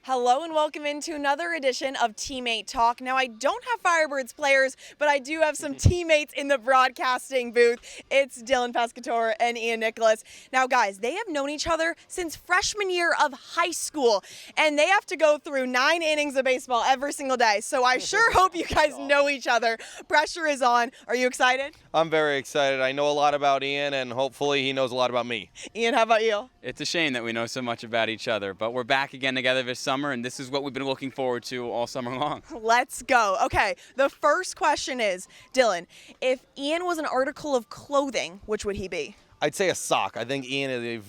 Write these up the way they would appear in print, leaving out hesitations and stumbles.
Hello and welcome into another edition of Teammate Talk. Now, I don't have Firebirds players, but I do have some teammates in the broadcasting booth. It's Dylan Pescatore and Ian Nicholas. Now, guys, they have known each other since freshman year of high school, and they have to go through 9 innings of baseball every single day. So I sure hope you guys know each other. Pressure is on. Are you excited? I'm very excited. I know a lot about Ian, and hopefully he knows a lot about me. Ian, how about you? It's a shame that we know so much about each other, but we're back again together this summer, and this is what we've been looking forward to all summer long. Let's go. Okay, the first question is, Dylan, if Ian was an article of clothing, which would he be? I'd say a sock. I think Ian is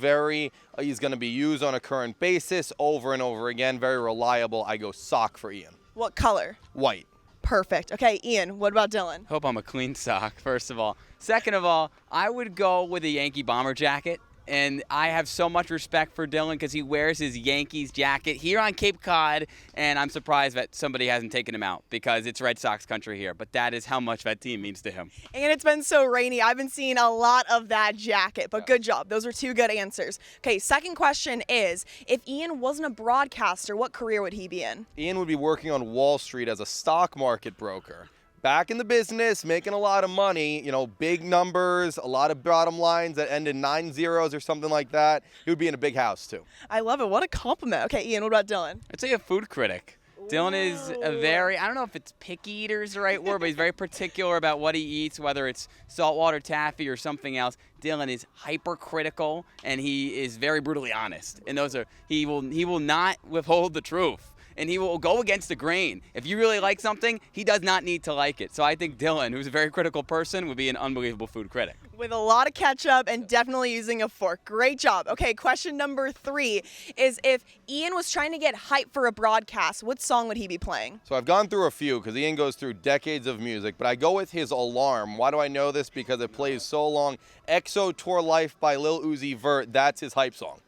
he's going to be used on a current basis over and over again. Very reliable. I go sock for Ian. What color? White. Perfect. Okay, Ian, what about Dylan? Hope I'm a clean sock, first of all. Second of all, I would go with a Yankee bomber jacket. And I have so much respect for Dylan because he wears his Yankees jacket here on Cape Cod, and I'm surprised that somebody hasn't taken him out because it's Red Sox country here. But that is how much that team means to him. And it's been so rainy. I've been seeing a lot of that jacket, but good job. Those are 2 good answers. Okay, second question is, if Ian wasn't a broadcaster, what career would he be in? Ian would be working on Wall Street as a stock market broker. Back in the business, making a lot of money, big numbers, a lot of bottom lines that end in 9 zeros or something like that. He would be in a big house, too. I love it. What a compliment. Okay, Ian, what about Dylan? I'd say a food critic. Dylan is I don't know if it's picky eater is the right word, but he's very particular about what he eats, whether it's saltwater taffy or something else. Dylan is hypercritical, and he is very brutally honest. And he will not withhold the truth. And he will go against the grain. If you really like something, he does not need to like it. So I think Dylan, who's a very critical person, would be an unbelievable food critic. With a lot of ketchup and definitely using a fork. Great job. Okay, question number 3 is, if Ian was trying to get hype for a broadcast, what song would he be playing? So I've gone through a few because Ian goes through decades of music, but I go with his alarm. Why do I know this? Because it plays so long. EXO Tour Life by Lil Uzi Vert, that's his hype song.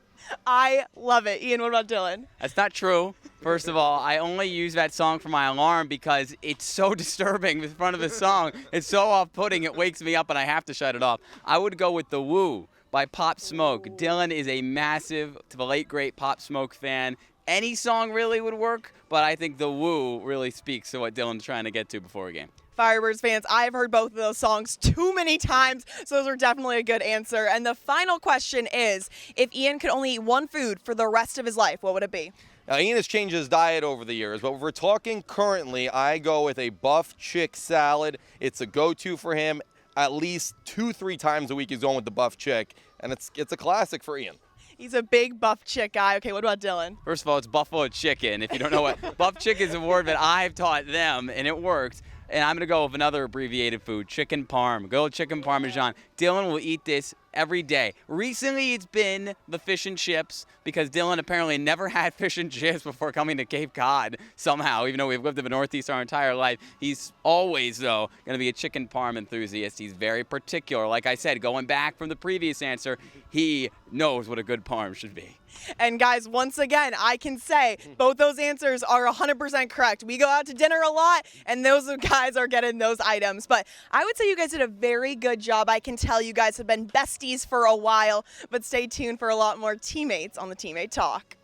I love it. Ian, what about Dylan? That's not true. First of all, I only use that song for my alarm because it's so disturbing in front of the song. It's so off-putting, it wakes me up and I have to shut it off. I would go with The Woo by Pop Smoke. Dylan is a massive, to the late great Pop Smoke fan. Any song really would work, but I think The Woo really speaks to what Dylan's trying to get to before a game. Firebirds fans, I've heard both of those songs too many times, so those are definitely a good answer. And the final question is, if Ian could only eat one food for the rest of his life, what would it be? Now, Ian has changed his diet over the years, but if we're talking currently, I go with a buff chick salad. It's a go-to for him. At least 2-3 times a week he's going with the buff chick, and it's a classic for Ian. He's a big buff chick guy. Okay, what about Dylan? First of all, it's buffalo chicken. If you don't know what buff chicken is, a word that I've taught them, and it works. And I'm going to go with another abbreviated food, chicken parm. Go with chicken parmesan. Dylan will eat this every day. Recently, it's been the fish and chips because Dylan apparently never had fish and chips before coming to Cape Cod somehow, even though we've lived in the Northeast our entire life. He's always, though, going to be a chicken parm enthusiast. He's very particular. Like I said, going back from the previous answer, he knows what a good parm should be. And guys, once again, I can say both those answers are 100% correct. We go out to dinner a lot, and those guys are getting those items. But I would say you guys did a very good job. I can tell you guys have been besties for a while, but stay tuned for a lot more teammates on the Teammate Talk.